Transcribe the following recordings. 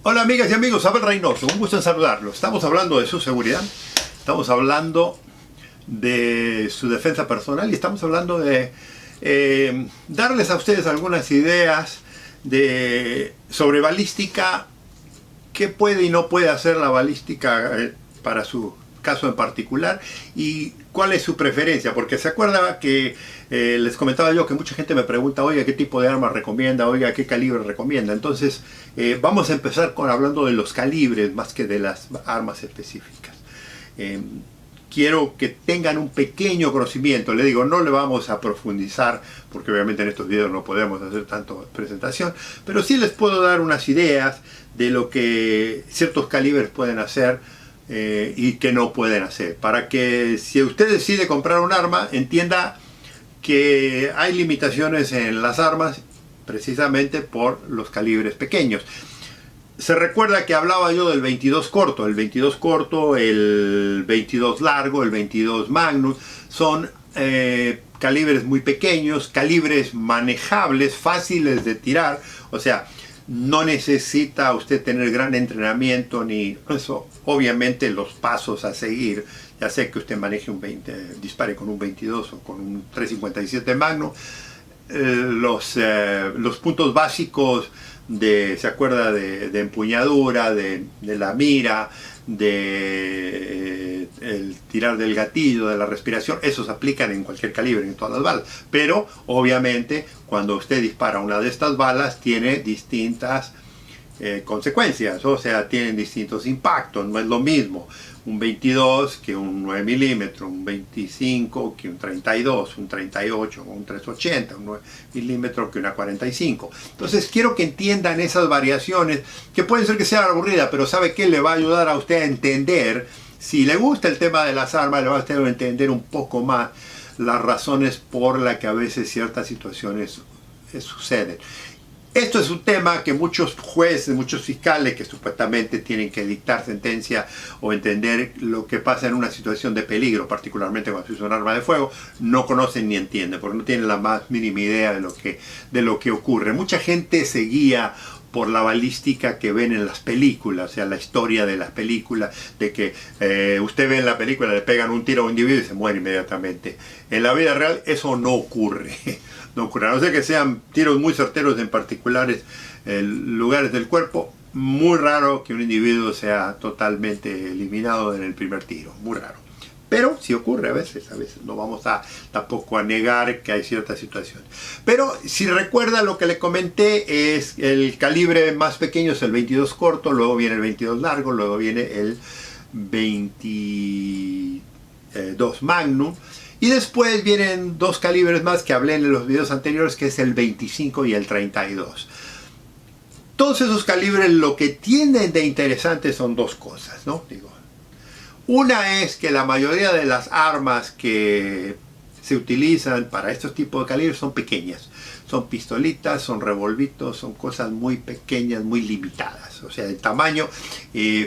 Hola amigas y amigos, Abel Reynoso, un gusto en saludarlos. Estamos hablando de su seguridad, estamos hablando de su defensa personal y estamos hablando de darles a ustedes algunas ideas sobre balística, qué puede y no puede hacer la balística para su caso en particular y cuál es su preferencia, porque se acuerda que les comentaba yo que mucha gente me pregunta, oiga, ¿qué tipo de arma recomienda? Oiga, ¿qué calibre recomienda? Entonces vamos a empezar hablando de los calibres más que de las armas específicas. Quiero que tengan un pequeño conocimiento, le digo, no le vamos a profundizar porque obviamente en estos videos no podemos hacer tanto presentación, pero sí les puedo dar unas ideas de lo que ciertos calibres pueden hacer y que no pueden hacer, para que si usted decide comprar un arma, entienda que hay limitaciones en las armas precisamente por los calibres pequeños. Se recuerda que hablaba yo del 22 corto, el 22 corto, el 22 largo, el 22 magnum, son calibres muy pequeños, calibres manejables, fáciles de tirar, o sea, no necesita usted tener gran entrenamiento ni eso. Obviamente los pasos a seguir, ya sea que usted maneje dispare con un 22 o con un 357 Magnum, los puntos básicos se acuerda de empuñadura, de la mira, el tirar del gatillo, de la respiración, esos aplican en cualquier calibre, en todas las balas. Pero obviamente cuando usted dispara una de estas balas tiene distintas consecuencias, o sea, tienen distintos impactos. No es lo mismo un 22 que un 9 milímetros, un 25 que un 32, un 38, un 380, un 9 milímetros que una 45. Entonces quiero que entiendan esas variaciones, que pueden ser que sean aburridas, pero ¿sabe qué? Le va a ayudar a usted a entender, si le gusta el tema de las armas, le va a hacer entender un poco más las razones por las que a veces ciertas situaciones suceden. Esto es un tema que muchos jueces, muchos fiscales que supuestamente tienen que dictar sentencia o entender lo que pasa en una situación de peligro, particularmente cuando se usa un arma de fuego, no conocen ni entienden, porque no tienen la más mínima idea de lo que ocurre. Mucha gente se guía por la balística que ven en las películas, o sea, la historia de las películas, de que usted ve en la película, le pegan un tiro a un individuo y se muere inmediatamente. En la vida real eso no ocurre. No ocurre, a no ser que sean tiros muy certeros en particulares lugares del cuerpo. Muy raro que un individuo sea totalmente eliminado en el primer tiro, muy raro. Pero sí ocurre a veces no vamos tampoco a negar que hay ciertas situaciones. Pero si recuerda, lo que le comenté es el calibre más pequeño es el 22 corto, luego viene el 22 largo, luego viene el 22 magnum. Y después vienen dos calibres más que hablé en los videos anteriores, que es el 25 y el 32. Todos esos calibres lo que tienen de interesante son dos cosas, ¿no? Una es que la mayoría de las armas que se utilizan para estos tipos de calibres son pequeñas. Son pistolitas, son revolvitos, son cosas muy pequeñas, muy limitadas. O sea, el tamaño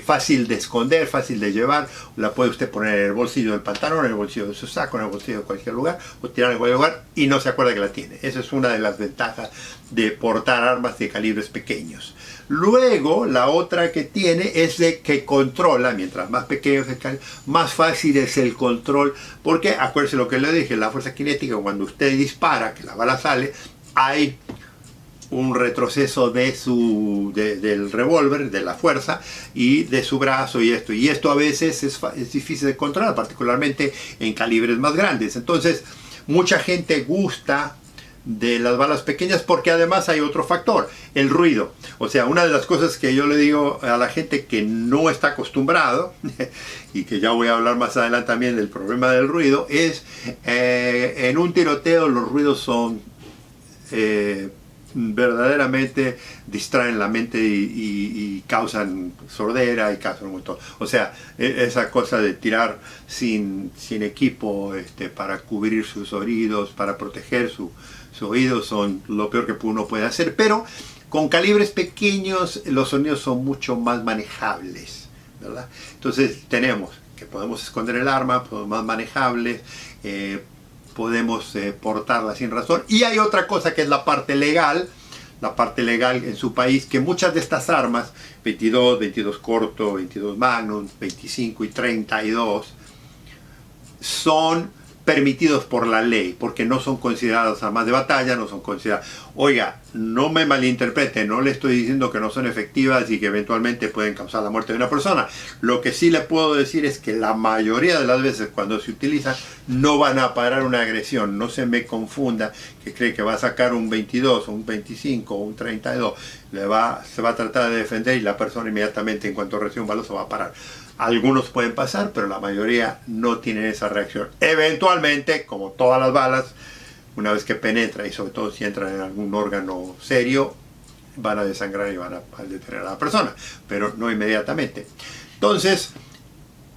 fácil de esconder, fácil de llevar. La puede usted poner en el bolsillo del pantalón, en el bolsillo de su saco, en el bolsillo de cualquier lugar, o tirar en cualquier lugar y no se acuerda que la tiene. Esa es una de las ventajas de portar armas de calibres pequeños. Luego, la otra que tiene es de que controla, mientras más pequeño es el calibre, más fácil es el control, porque acuérdese lo que le dije, la fuerza cinética, cuando usted dispara, que la bala sale, hay un retroceso del revólver, de la fuerza y de su brazo y esto a veces es difícil de controlar, particularmente en calibres más grandes. Entonces mucha gente gusta de las balas pequeñas porque además hay otro factor, el ruido. O sea, una de las cosas que yo le digo a la gente que no está acostumbrado y que ya voy a hablar más adelante también del problema del ruido, es en un tiroteo los ruidos son verdaderamente distraen la mente y causan sordera y causan un montón. O sea, esa cosa de tirar sin equipo para cubrir sus oídos, para proteger su oído, son lo peor que uno puede hacer. Pero con calibres pequeños los sonidos son mucho más manejables, ¿verdad? Entonces tenemos que podemos esconder el arma, más manejables, podemos portarla sin razón. Y hay otra cosa que es la parte legal, la parte legal en su país, que muchas de estas armas, 22, 22 corto, 22 magnum, 25 y 32, son permitidos por la ley, porque no son consideradas armas de batalla, no son consideradas... Oiga, no me malinterprete, no le estoy diciendo que no son efectivas y que eventualmente pueden causar la muerte de una persona. Lo que sí le puedo decir es que la mayoría de las veces cuando se utilizan no van a parar una agresión. No se me confunda que cree que va a sacar un 22, un 25 o un 32. Se va a tratar de defender y la persona inmediatamente, en cuanto recibe un balazo, va a parar. Algunos pueden pasar, pero la mayoría no tienen esa reacción. Eventualmente, como todas las balas, una vez que penetra, y sobre todo si entra en algún órgano serio, van a desangrar y van a detener a la persona, pero no inmediatamente. Entonces,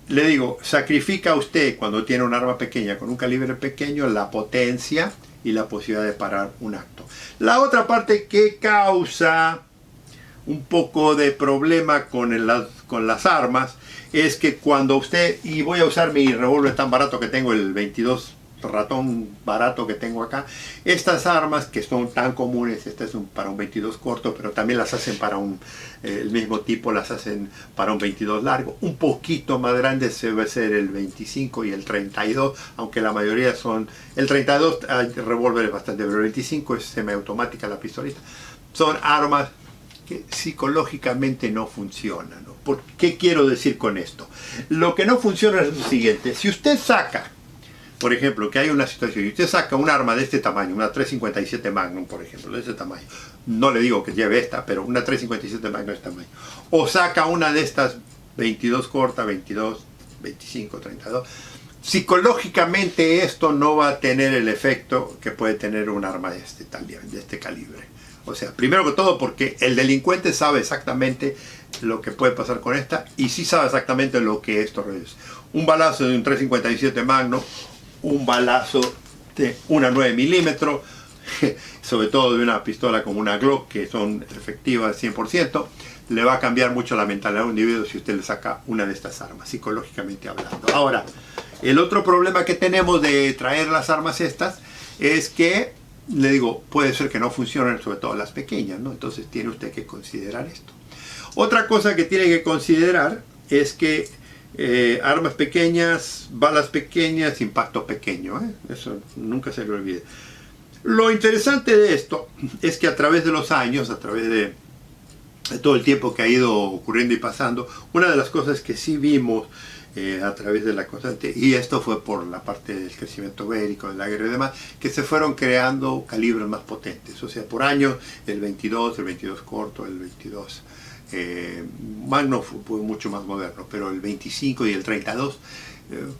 le digo, sacrifica usted, cuando tiene un arma pequeña con un calibre pequeño, la potencia y la posibilidad de parar un acto. La otra parte que causa un poco de problema con las armas es que cuando usted, y voy a usar mi revólver tan barato que tengo, el 22 ratón barato que tengo acá, estas armas que son tan comunes, este es para un 22 corto, pero también las hacen para el mismo tipo, las hacen para un 22 largo, un poquito más grande se debe ser el 25 y el 32, aunque la mayoría son, el 32 hay revólveres bastante, pero el 25 es semiautomática la pistolita. Son armas que psicológicamente no funcionan, ¿no? ¿Por qué quiero decir con esto? Lo que no funciona es lo siguiente: si usted saca, por ejemplo, que hay una situación y usted saca un arma de este tamaño, una 357 Magnum, por ejemplo, de ese tamaño, no le digo que lleve esta, pero una 357 Magnum de este tamaño, o saca una de estas 22 corta, 22, 25, 32, psicológicamente esto no va a tener el efecto que puede tener un arma de este calibre. O sea, primero que todo porque el delincuente sabe exactamente lo que puede pasar con esta y sí sabe exactamente lo que esto es. Un balazo de un 357 Magnum, un balazo de una 9 milímetros, sobre todo de una pistola como una Glock, que son efectivas 100%, le va a cambiar mucho la mentalidad a un individuo si usted le saca una de estas armas, psicológicamente hablando. Ahora, el otro problema que tenemos de traer las armas estas es que, le digo, puede ser que no funcionen, sobre todo las pequeñas, ¿no? Entonces tiene usted que considerar esto. Otra cosa que tiene que considerar es que armas pequeñas, balas pequeñas, impacto pequeño, ¿eh? Eso nunca se le olvide. Lo interesante de esto es que a través de los años, a través de todo el tiempo que ha ido ocurriendo y pasando, una de las cosas que sí vimos a través de la constante, y esto fue por la parte del crecimiento bélico, de la guerra y demás, que se fueron creando calibres más potentes. O sea, por años el 22 corto, el 22 Magnum fue mucho más moderno, pero el 25 y el 32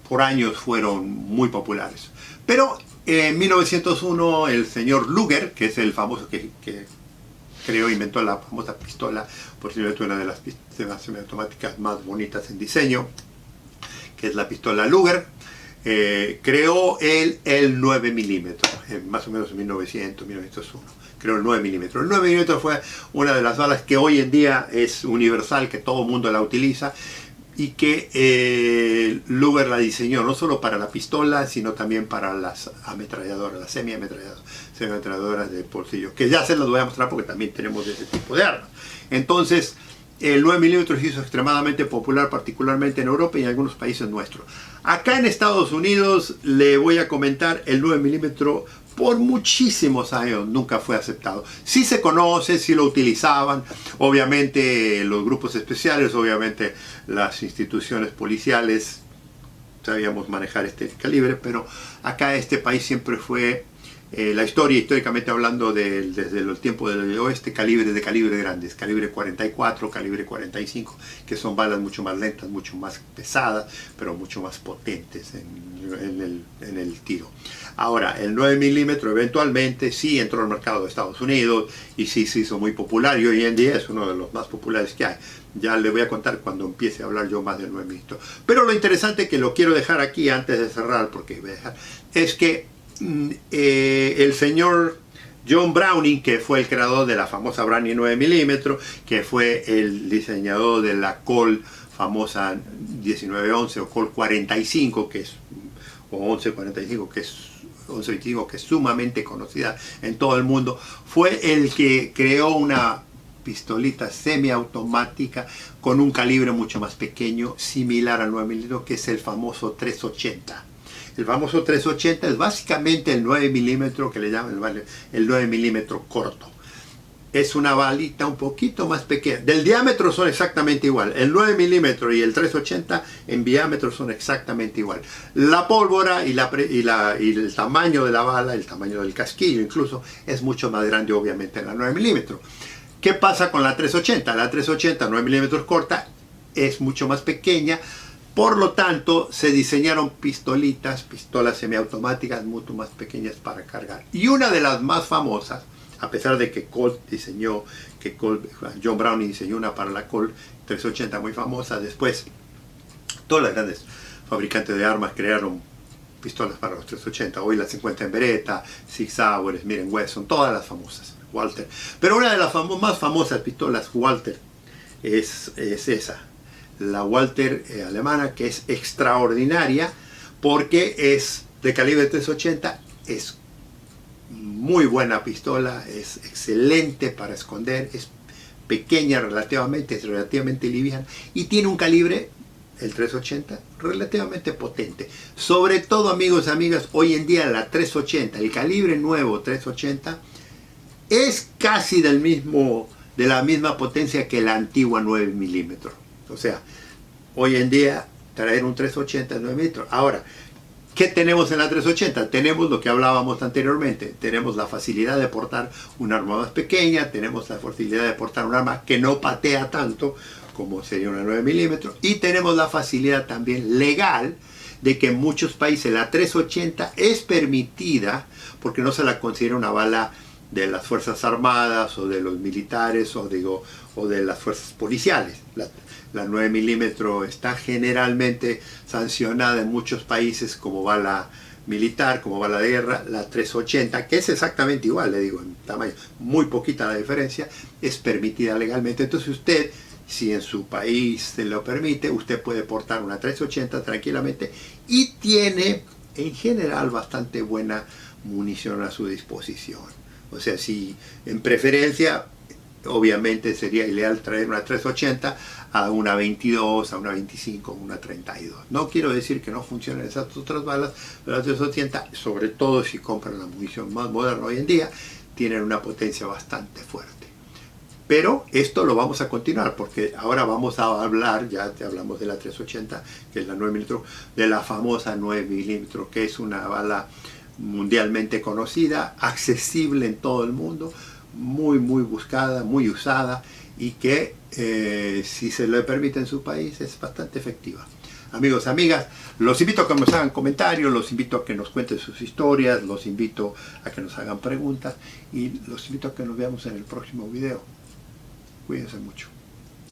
por años fueron muy populares. Pero en 1901 el señor Luger, que es el famoso que creó, inventó la famosa pistola, posiblemente una de las pistolas semiautomáticas más bonitas en diseño, que es la pistola Luger, creó el 9 milímetros, más o menos en 1901, creó el 9 milímetros. El 9 milímetros fue una de las balas que hoy en día es universal, que todo el mundo la utiliza, y que Luger la diseñó no solo para la pistola, sino también para las ametralladoras, las semiametralladoras de bolsillo, que ya se las voy a mostrar porque también tenemos ese tipo de armas. Entonces, el 9 milímetros se hizo extremadamente popular, particularmente en Europa y en algunos países nuestros. Acá en Estados Unidos, le voy a comentar, el 9 milímetros por muchísimos años nunca fue aceptado. Sí se conoce, sí lo utilizaban, obviamente los grupos especiales, obviamente las instituciones policiales sabíamos manejar este calibre, pero acá este país siempre fue, la historia, históricamente hablando, desde el tiempo del oeste, calibres de calibre grandes, calibre 44, calibre 45, que son balas mucho más lentas, mucho más pesadas, pero mucho más potentes en el tiro. Ahora, el 9 milímetros eventualmente sí entró al mercado de Estados Unidos y sí se hizo muy popular, y hoy en día es uno de los más populares que hay. Ya le voy a contar cuando empiece a hablar yo más del 9 milímetros. Pero lo interesante, que lo quiero dejar aquí antes de cerrar, porque voy a dejar, es que el señor John Browning, que fue el creador de la famosa Browning 9 milímetros, que fue el diseñador de la Colt famosa 1911 o Colt 45, que es, o 1145, que es 1125, que es sumamente conocida en todo el mundo, fue el que creó una pistolita semiautomática con un calibre mucho más pequeño, similar al 9 milímetros, que es el famoso 380. El famoso 380 es básicamente el 9 milímetros que le llaman el 9 milímetros corto. Es una balita un poquito más pequeña. Del diámetro son exactamente igual. El 9 milímetros y el 380 en diámetro son exactamente igual. La pólvora y el tamaño de la bala, el tamaño del casquillo incluso, es mucho más grande obviamente en la 9 milímetros. ¿Qué pasa con la 380? La 380 9 milímetros corta es mucho más pequeña. Por lo tanto, se diseñaron pistolas semiautomáticas mucho más pequeñas para cargar. Y una de las más famosas, a pesar de que John Browning diseñó una para la Colt 380 muy famosa, después todas las grandes fabricantes de armas crearon pistolas para los 380. Hoy las encuentran en Beretta, Sig Sauer, Smith & Wesson, todas las famosas, Walther. Pero una de las más famosas pistolas Walther es esa, la Walther alemana, que es extraordinaria porque es de calibre 380, es muy buena pistola, es excelente para esconder, es pequeña relativamente, es relativamente liviana y tiene un calibre, el 380, relativamente potente. Sobre todo, amigos y amigas, hoy en día la 380, el calibre nuevo 380, es casi de la misma potencia que la antigua 9 milímetros. O sea, hoy en día traer un 380 9 milímetros. Ahora, ¿qué tenemos en la 380? Tenemos lo que hablábamos anteriormente. Tenemos la facilidad de portar un arma más pequeña, tenemos la facilidad de portar un arma que no patea tanto como sería una 9 milímetros, y tenemos la facilidad también legal de que en muchos países la 380 es permitida porque no se la considera una bala de las Fuerzas Armadas o de los militares o de las fuerzas policiales. La 9 milímetros está generalmente sancionada en muchos países como bala militar, como bala de guerra. La 380, que es exactamente igual, le digo, en tamaño, muy poquita la diferencia, es permitida legalmente. Entonces usted, si en su país se lo permite, usted puede portar una 380 tranquilamente y tiene en general bastante buena munición a su disposición. O sea, si en preferencia, obviamente sería ideal traer una 380 a una 22, a una 25, a una 32. No quiero decir que no funcionen esas otras balas, pero las 380, sobre todo si compran la munición más moderna hoy en día, tienen una potencia bastante fuerte. Pero esto lo vamos a continuar porque ahora vamos a hablar, ya te hablamos de la 380, que es la 9 milímetros, de la famosa 9 milímetros, que es una bala mundialmente conocida, accesible en todo el mundo, muy buscada, muy usada y que si se le permite en su país es bastante efectiva. Amigos, amigas, los invito a que nos hagan comentarios, los invito a que nos cuenten sus historias, los invito a que nos hagan preguntas y los invito a que nos veamos en el próximo video. Cuídense mucho.